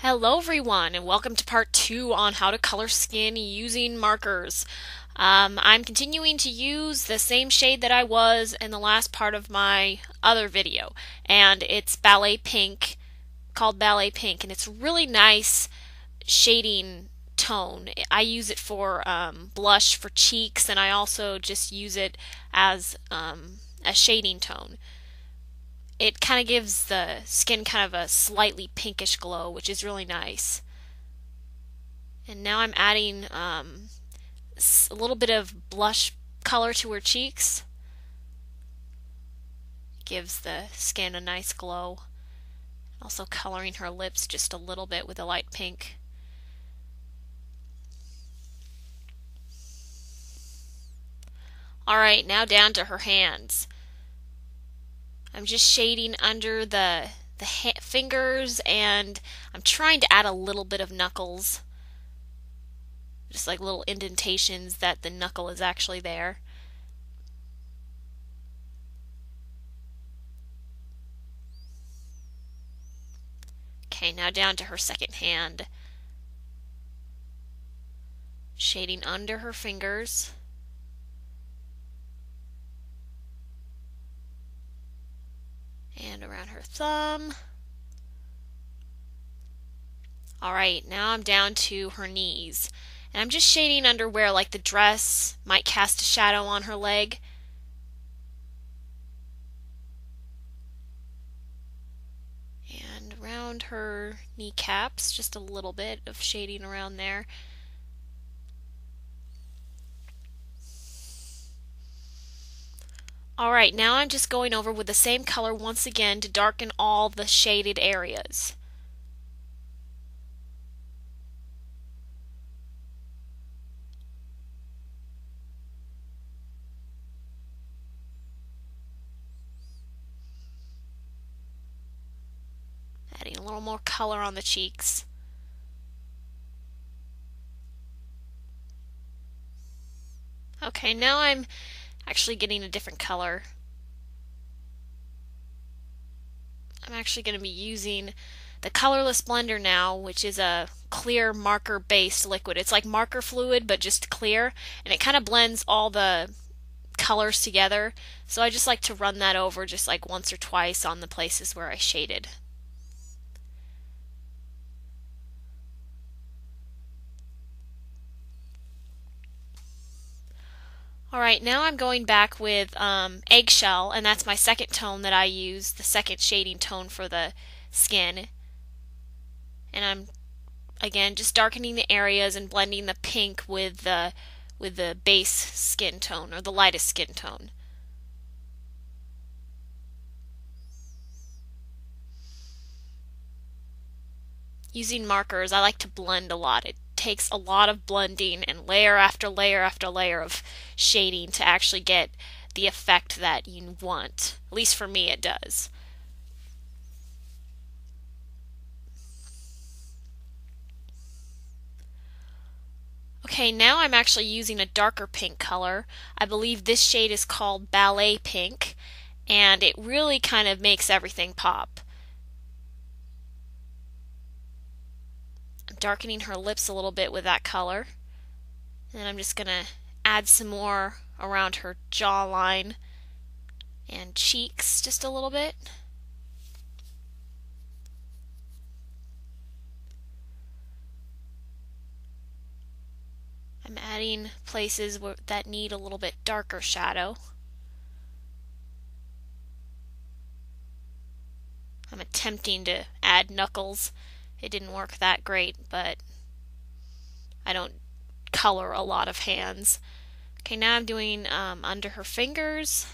Hello everyone and welcome to part 2 on how to color skin using markers. I'm continuing to use the same shade that I was in the last part of my other video, and it's Ballet Pink, called Ballet Pink, and it's really nice shading tone. I use it for blush for cheeks, and I also just use it as a shading tone. It kind of gives the skin kind of a slightly pinkish glow, which is really nice. And now I'm adding a little bit of blush color to her cheeks. Gives the skin a nice glow. Also coloring her lips just a little bit with a light pink. Alright, now down to her hands. I'm just shading under the fingers, and I'm trying to add a little bit of knuckles. Just like little indentations that the knuckle is actually there. Okay, now down to her second hand. Shading under her fingers. And around her thumb. Alright, now I'm down to her knees. And I'm just shading under where like the dress might cast a shadow on her leg. And around her kneecaps, just a little bit of shading around there. Alright, now I'm just going over with the same color once again to darken all the shaded areas. Adding a little more color on the cheeks. Okay, now I'm actually getting a different color. I'm actually going to be using the colorless blender now, which is a clear marker based liquid. It's like marker fluid but just clear, and it kind of blends all the colors together. So I just like to run that over just like once or twice on the places where I shaded. Alright, now I'm going back with Eggshell, and that's my second tone that I use, the second shading tone for the skin. And I'm, again, just darkening the areas and blending the pink with the base skin tone, or the lightest skin tone. Using markers, I like to blend a lot. It takes a lot of blending and layer after layer after layer of shading to actually get the effect that you want. At least for me it does. Okay, now I'm actually using a darker pink color. I believe this shade is called Ballet Pink, and it really kind of makes everything pop. I'm darkening her lips a little bit with that color. And I'm just going to add some more around her jawline and cheeks just a little bit. I'm adding places that need a little bit darker shadow. I'm attempting to add knuckles. It didn't work that great, but I don't color a lot of hands. Okay, now I'm doing under her fingers.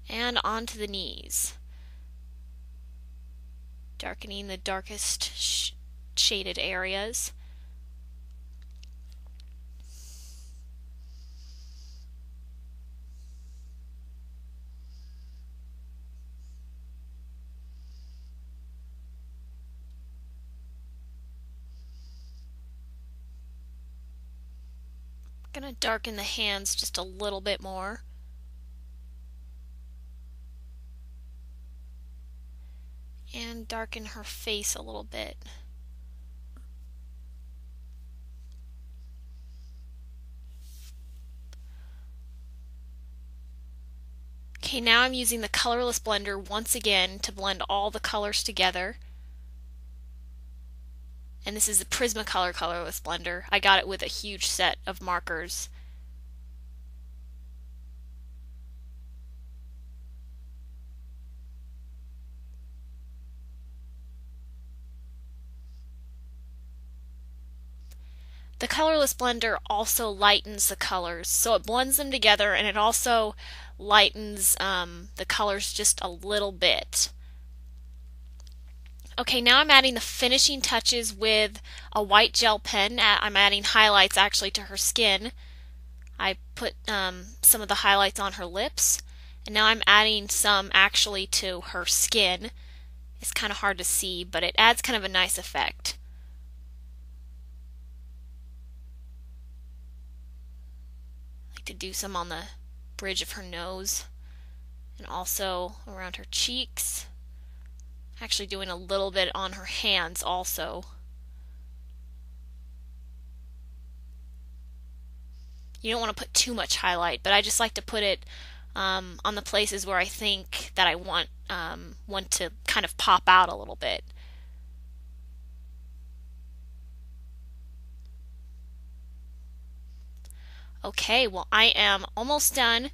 And onto the knees. Darkening the darkest shaded areas. I'm going to darken the hands just a little bit more. and darken her face a little bit. Okay, now I'm using the colorless blender once again to blend all the colors together. And this is the Prismacolor colorless blender. I got it with a huge set of markers. The colorless blender also lightens the colors, so it blends them together and it also lightens the colors just a little bit. Okay, now I'm adding the finishing touches with a white gel pen. I'm adding highlights actually to her skin. I put some of the highlights on her lips, and now I'm adding some actually to her skin. It's kind of hard to see, but it adds kind of a nice effect. I like to do some on the bridge of her nose and also around her cheeks. Actually doing a little bit on her hands also. You don't want to put too much highlight, but I just like to put it on the places where I think that I want to kind of pop out a little bit. Okay, well I am almost done,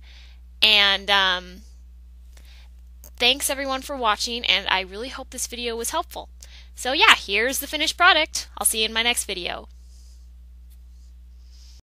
and thanks everyone for watching, and I really hope this video was helpful. So yeah, here's the finished product. I'll see you in my next video.